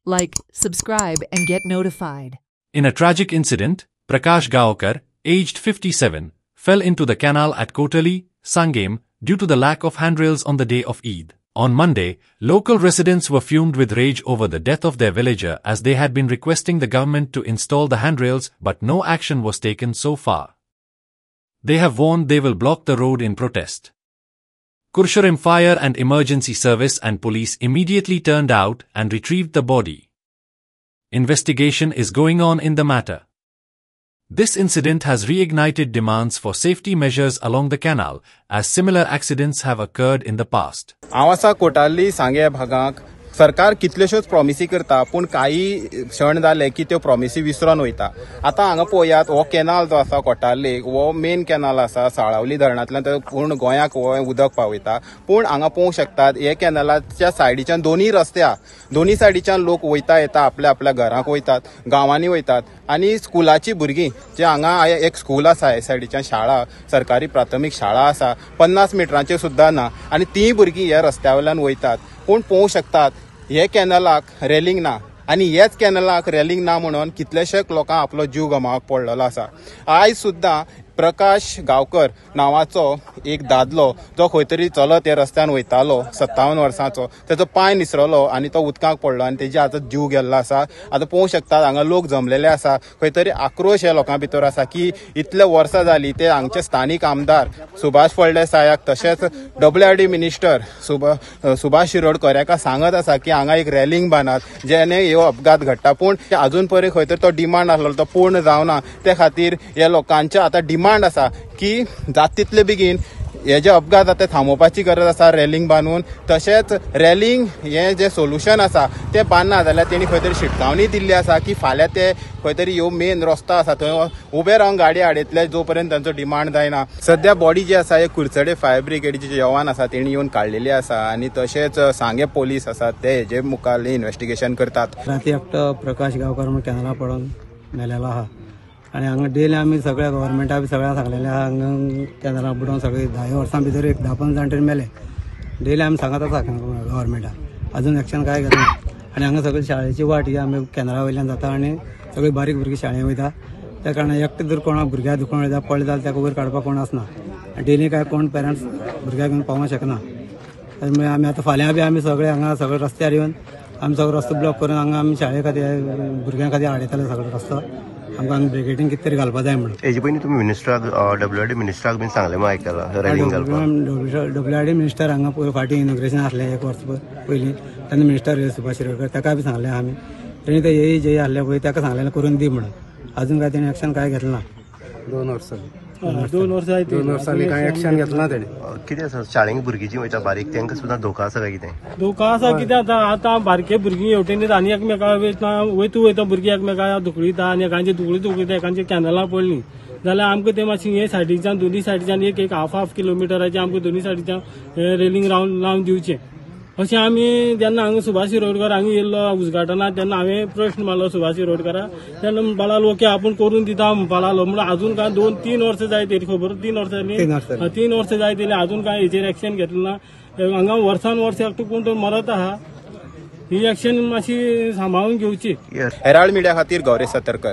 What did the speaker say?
like, subscribe and get notified. In a tragic incident, Prakash Gaokar, aged 57, fell into the canal at Kotali, Sangem, due to the lack of handrails on the day of Eid. On Monday, local residents were fumed with rage over the death of their villager as they had been requesting the government to install the handrails, but no action was taken so far. They have warned they will block the road in protest. Kursharam Fire and Emergency Service and police immediately turned out and retrieved the body. Investigation is going on in the matter. This incident has reignited demands for safety measures along the canal, as similar accidents have occurred in the past. आवासा Kotali सांगे भागाक सरकार कितल्योश्योच promisee करता पण काही क्षण जाले की त्यो प्रॉमिसी विसरून वयता. आता हांगा पळयात हो कॅनल जो आसा कोटालीक हो मेन कॅनल आसा साळावली धरणांतल्यान तो पूर्ण गोंयाक हो उदक पावयता. पण हांगा पळोवंक शकतात हे कॅनलाच्या सायडीच्यान दोन्ही सायडीच्यान लोक वयता येता आपल्या आपल्या घरांक वयतात, गांवांनी वयतात आणि स्कुलाची भुरगीं जे हांगा एक स्कूल आसा हे सायडीच्यान शाळा सरकारी प्राथमीक शाळा आसा 50 मिटरांचेर सुद्दां ना आणि ती भुरगीं ह्या रस्त्यावयल्यान वयतात. पण पळोवंक शकतात हे कॅनलाक रेलिंग ना आणि हेच कॅनलाक रेलिंग ना म्हणून कितलेशेच लोकांक आपलो जीव गमावक पडलेलो आसा. आयज सुद्दां प्रकाश गावकर नावाचो एक दादलो जो खंय तरी चलत हे रस्त्यान वयतालो 57 वर्सांचो तेजो पांय निसरलो आणि तो उदकाक पडलो आणि तेजी आतां जीव गेल्लो आसा. आतां पळोवंक शकतात हांगा लोक जमलेले आसा, खंय तरी आक्रोश ह्या लोकां भितर आसा की इतले वर्सां जाली ते हांगचे स्थानीक आमदार सुभाष फळदेसायाक तशेंच WRD मिनिस्टर सुभाष शिरोडकर हाका सांगत आसा की हांगा एक रेलिंग बांदात जेणे ह्यो अपघात घडटा. पूण अजून पर्यंत खंय तरी तो डिमांड आसलो तो पूर्ण जावना. ते खातीर ह्या लोकांचे आतां डिमांड आसा की जात तितले बेगीन हे जे अपघात जाता ते थांबोवपाची गरज आसा रेलिंग बांदून. तशेंच रेलिंग हे जे सोल्युशन आसा ते बांदना जाल्यार तेणी खंय तरी शिटकावणी दिल्ली आसा की फाल्यां ते खंय तरी ह्यो मेन रस्तो आसा थंय उबे रावन गाडी आडयतले जो पर्यंत तांचो डिमांड जायना. सध्या बॉडी जी आसा हे कुर्चडे फायर ब्रिगेडीचे जवान आसा तेणी येवन काडलेली आसा आणि तशेंच सांगे पोलीस आसा ते हेजे मुखार इन्व्हेस्टिगेशन करतात. राती एकटो प्रकाश गावकर म्हूण कॅनला पडून मेलेलो आहा आणि हांगा डेली आमी सगळ्या गव्हर्मेंटा बी सगळ्या सांगलेले आहा हांगा कॅनला बुडोवन सगळे 10 वर्सां भितर एक 10-15 जाण तरी मेले. डेली आमी सांगत आसा गव्हर्मेंटाक अजून एक्शन काय घेतना. आणि हांगा सगळी शाळेची वाट ही आमी कॅनला वयल्यान जाता आणि सगळी बारीक भुरगीं शाळेंत वयता. त्या कारणान एकटे जर कोणाक भुरग्याक दुखोवन वयता पडले जाल्यार ताका वयर काडपाक कोण आसना. डेली काय कोण पेरंट्स भुरग्याक घेवन पावोंक शकना. त्यामुळे आमी आतां फाल्यां बी आमी सगळे हांगा सगळे रस्त्यार येवन आमी सगळो रस्तो ब्लॉक करून हांगा आमी शाळे खातीर भुरग्यां खातीर आडयताले सगळो रस्तो. आमकां ब्रिगेडीन कितें तरी घालपाक जाय म्हणून. हेजे पयलीं तुमी मिनिस्टराक WRD मिनिस्टराक बीन सांगलें मग आयकलां रेलिंग घालपाक. WRD मिनिस्टर हांगा फाटीं इनॉग्रेशन आसलें 1 वर्स पयलीं तेन्ना मिनिस्टर सुभाष शिरोडकर ताका बी सांगलें आमी. तेणी ते हे जे आहले पळय ताका सांगलें करून दी म्हणून. अजून काय तेणी एक्शन काय घेतलें ना. 2 वर्सांनी काय एक्शन घेतलें ना तेणी. कितें आसा शाळेंत भुरगीं जीं वयता बारीक तांकां सुद्दां धोका आसा काय कितें? धोका आसा कित्याक आतां बारके भुरगीं हेवटेनी आनी एकमेकां वयता भुरगीं एकमेकां दुखळिता आनी एकांची दुखळिता एकांची कॅनलां पडलीं जाल्यार आमकां ते मातशी हे सायडीच्यान दोनी सायडीच्यान एक हाफ किलोमिटराचें आमकां दोनी सायडीच्यान रेलिंग लावन दिवचें अशें आमी जेन्ना हांगा सुभाष शिरोडकर हांगा येयल्लो उजगाटना तेन्ना हांवें प्रश्न मारलो सुभाष शिरोडकराक. तेन्ना म्हणपाक लागलो ओके आपूण करून दिता म्हणपाक लागलो. म्हणून अजून काय 2-3 वर्सां जाय तरी खबर 3 वर्सांनी 3 वर्सां जाय तरी अजून काय हेचेर एक्शन घेतलें ना. हांगा वर्सान वर्स एकटो कोण तो मरत आहा. ही एक्शन मातशी सांबाळून घेवची. हेराल्ड मिडिया खातीर गौरेश सतरकर.